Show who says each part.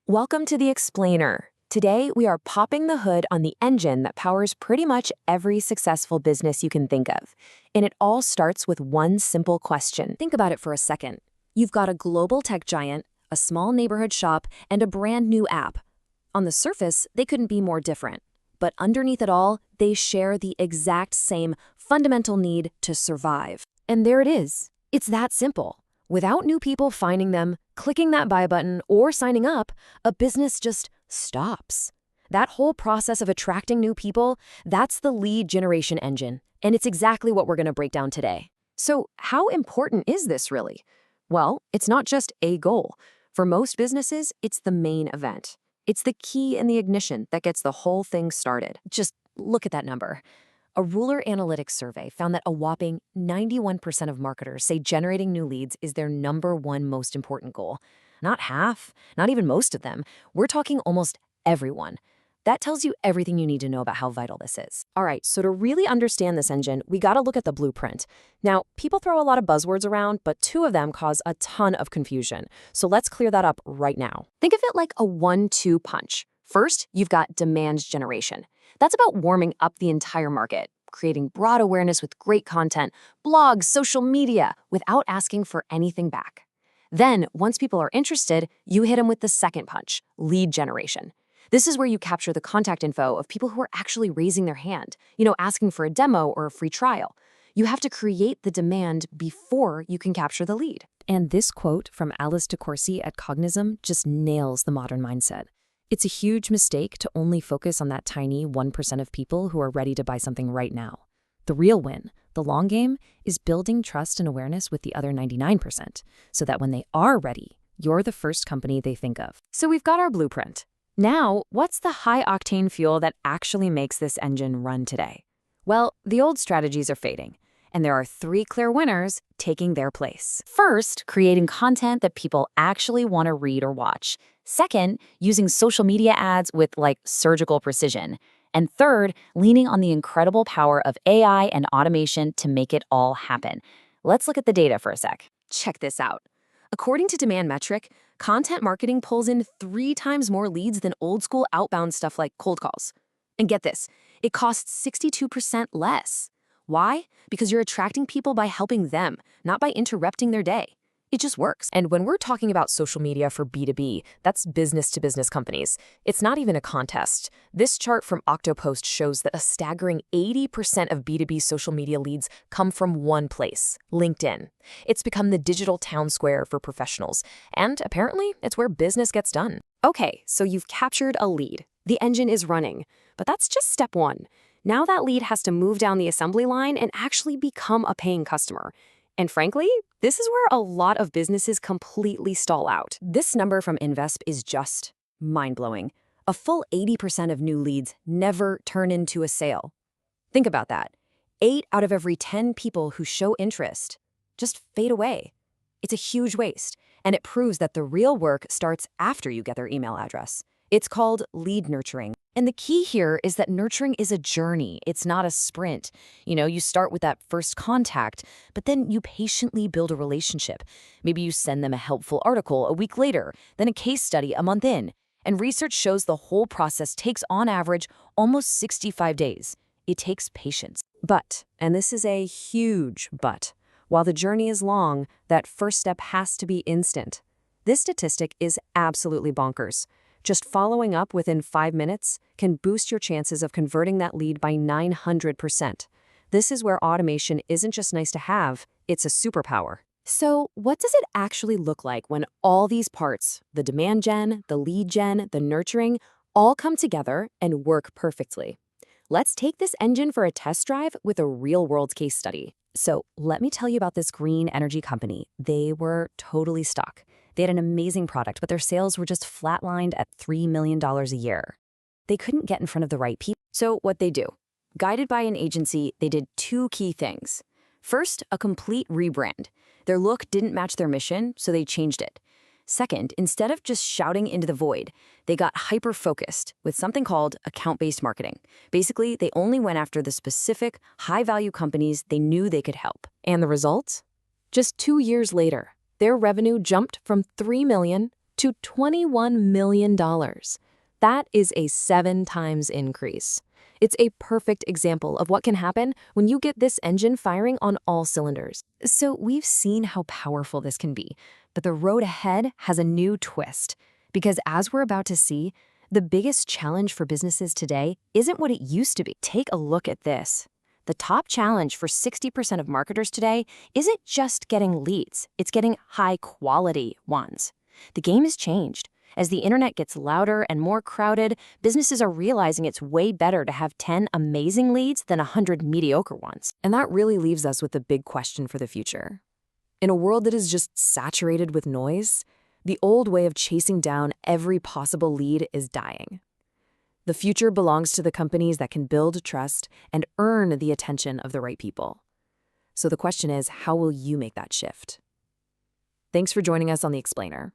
Speaker 1: Welcome to the Explainer. Today, we are popping the hood on the engine that powers pretty much every successful business you can think of. And it all starts with one simple question.
Speaker 2: Think about it for a second. You've got a global tech giant, a small neighborhood shop, and a brand new app. On the surface, they couldn't be more different. But underneath it all, they share the exact same fundamental need to survive. And there it is. It's that simple. Without new people finding them, clicking that buy button, or signing up, a business just stops. That whole process of attracting new people, that's the lead generation engine. And it's exactly what we're going to break down today.
Speaker 1: So, how important is this really? Well, it's not just a goal. For most businesses, it's the main event. It's the key in the ignition that gets the whole thing started.
Speaker 2: Just look at that number. A Ruler Analytics survey found that a whopping 91% of marketers say generating new leads is their #1 most important goal. Not half, not even most of them. We're talking almost everyone. That tells you everything you need to know about how vital this is.
Speaker 1: All right, so to really understand this engine, we got to look at the blueprint. Now, people throw a lot of buzzwords around, but two of them cause a ton of confusion. So let's clear that up right now. Think of it like a 1-2 punch. First, you've got demand generation. That's about warming up the entire market, creating broad awareness with great content, blogs, social media, without asking for anything back. Then, once people are interested, you hit them with the second punch, lead generation. This is where you capture the contact info of people who are actually raising their hand, asking for a demo or a free trial. You have to create the demand before you can capture the lead.
Speaker 2: And this quote from Alice DeCourcy at Cognism just nails the modern mindset. It's a huge mistake to only focus on that tiny 1% of people who are ready to buy something right now. The real win, the long game, is building trust and awareness with the other 99%, so that when they are ready, you're the first company they think of.
Speaker 1: So we've got our blueprint. Now, what's the high-octane fuel that actually makes this engine run today? Well, the old strategies are fading, and there are 3 clear winners taking their place. First, creating content that people actually want to read or watch. Second, using social media ads with surgical precision. And third, leaning on the incredible power of AI and automation to make it all happen. Let's look at the data for a sec. Check this out. According to Demand Metric, content marketing pulls in 3 times more leads than old-school outbound stuff like cold calls. And get this, it costs 62% less. Why? Because you're attracting people by helping them, not by interrupting their day. It just works. And when we're talking about social media for B2B, that's business-to-business companies. It's not even a contest. This chart from Octopost shows that a staggering 80% of B2B social media leads come from one place, LinkedIn. It's become the digital town square for professionals. And apparently, it's where business gets done. Okay, so you've captured a lead. The engine is running. But that's just step 1. Now that lead has to move down the assembly line and actually become a paying customer. And frankly, this is where a lot of businesses completely stall out. This number from Invesp is just mind-blowing. A full 80% of new leads never turn into a sale. Think about that. 8 out of every 10 people who show interest just fade away. It's a huge waste, and it proves that the real work starts after you get their email address. It's called lead nurturing. And the key here is that nurturing is a journey. It's not a sprint. You start with that first contact, but then you patiently build a relationship. Maybe you send them a helpful article a week later, then a case study a month in. And research shows the whole process takes, on average, almost 65 days. It takes patience. But, and this is a huge but, while the journey is long, that first step has to be instant. This statistic is absolutely bonkers. Just following up within 5 minutes can boost your chances of converting that lead by 900%. This is where automation isn't just nice to have, it's a superpower. So what does it actually look like when all these parts, the demand gen, the lead gen, the nurturing, all come together and work perfectly? Let's take this engine for a test drive with a real-world case study. So let me tell you about this green energy company. They were totally stuck. They had an amazing product, but their sales were just flatlined at $3 million a year. They couldn't get in front of the right people. So what'd they do? Guided by an agency, they did 2 key things. First, a complete rebrand. Their look didn't match their mission, so they changed it. Second, instead of just shouting into the void, they got hyper-focused with something called account-based marketing. Basically, they only went after the specific, high-value companies they knew they could help. And the results? Just 2 years later, their revenue jumped from $3 million
Speaker 2: to $21 million. That is a 7 times increase. It's a perfect example of what can happen when you get this engine firing on all cylinders. So we've seen how powerful this can be, but the road ahead has a new twist. Because as we're about to see, the biggest challenge for businesses today isn't what it used to be. Take a look at this. The top challenge for 60% of marketers today isn't just getting leads, it's getting high-quality ones. The game has changed. As the internet gets louder and more crowded, businesses are realizing it's way better to have 10 amazing leads than 100 mediocre ones. And that really leaves us with a big question for the future. In a world that is just saturated with noise, the old way of chasing down every possible lead is dying. The future belongs to the companies that can build trust and earn the attention of the right people. So the question is, how will you make that shift? Thanks for joining us on The Explainer.